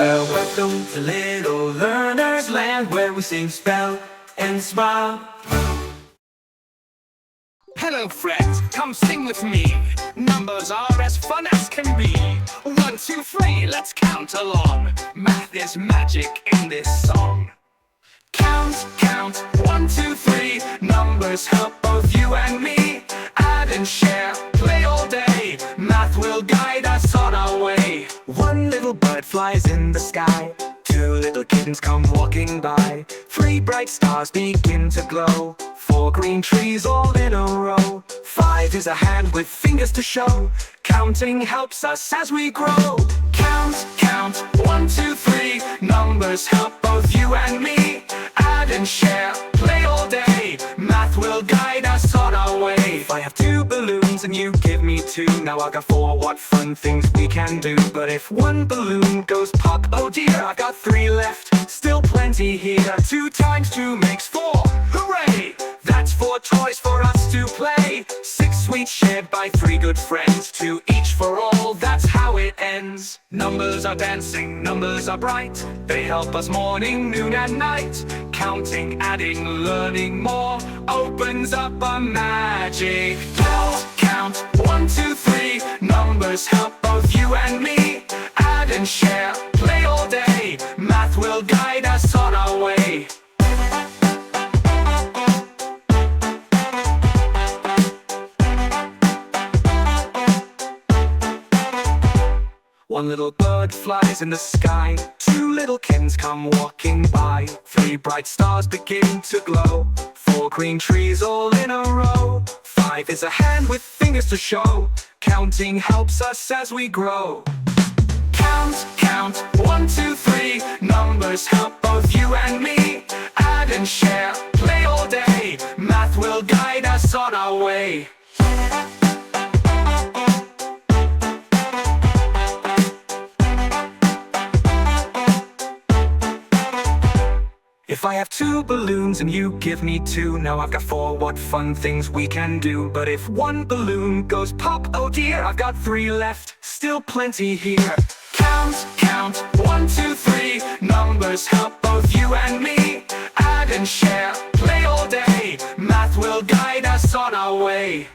Well, welcome to Little Learner's Land, where we sing, spell, and smile. Hello friends, come sing with me. Numbers are as fun as can be. 1, 2, 3, let's count along. Math is magic in this song. Count, count, 1, 2, 3. Numbers help both you and me. Add and share, play all day. Math will guide us on our way. One little bird flies in the sky. 2 little kittens come walking by. 3 bright stars begin to glow. 4 green trees all in a row. 5 is a hand with fingers to show. Counting helps us as we grow. Count, count, 1, 2, 3. Numbers help both you and me. Add and share, play all day. Math will guide us on our way. If I have 2 balloons and you give me 2, now I've got 4, what fun things we can do. But if 1 balloon goes pop, oh dear, I've got 3 left, still plenty here. 2 times 2 makes 4, hooray! That's 4 toys for us to play. 6 sweets shared by 3 good friends. 2 each for all, that's how it ends. Numbers are dancing, numbers are bright. They help us morning, noon and night. Counting, adding, learning more opens up a magic door. Count, 1, 2, 3. Numbers help both you and me. Add and share, play all day. Math will guide us on our way. One little bird flies in the sky. 2 little kittens come walking by. 3 bright stars begin to glow. 4 green trees all in a row. 5 is a hand with fingers to show. Counting helps us as we grow. Count, count, 1, 2, 3. Numbers help both you and me. Add and share, play all day. Math will guide us on our way. If I have 2 balloons and you give me 2, now I've got 4, what fun things we can do. But if 1 balloon goes pop, oh dear, I've got 3 left, still plenty here. Count, count, 1, 2, 3. Numbers help both you and me. Add and share, play all day. Math will guide us on our way.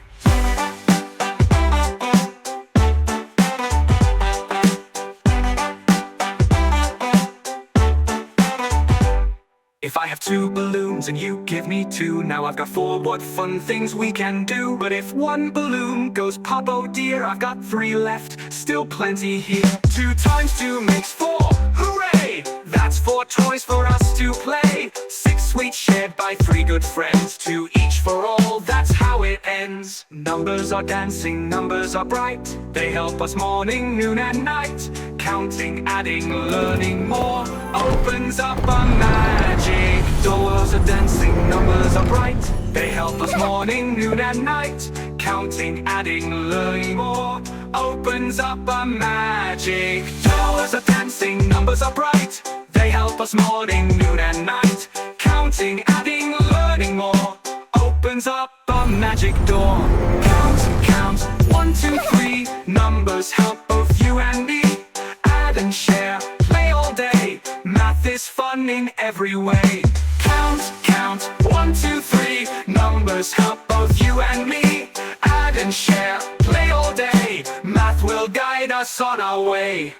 If I have 2 balloons and you give me 2, now I've got 4, what fun things we can do. But if 1 balloon goes pop, oh dear, I've got 3 left, still plenty here. 2 times 2 makes 4, hooray! That's 4 toys for us to play. 6 sweets shared by 3 good friends. 2 each for all, that's how it ends. Numbers are dancing, numbers are bright. They help us morning, noon and night. Counting, adding, learning more opens up a magic door. Numbers are dancing, numbers are bright. They help us morning, noon and night. Counting, adding, learning more opens up a magic door. Numbers are dancing, numbers are bright. They help us morning, noon and night. Counting, adding, learning more opens up a magic door. Count, count, 1, 2, 3. Numbers help both you and me. Add and share, play all day. Math is fun in every way. Count, count, 1, 2, 3. Numbers help both you and me. Add and share, play all day. Math will guide us on our way.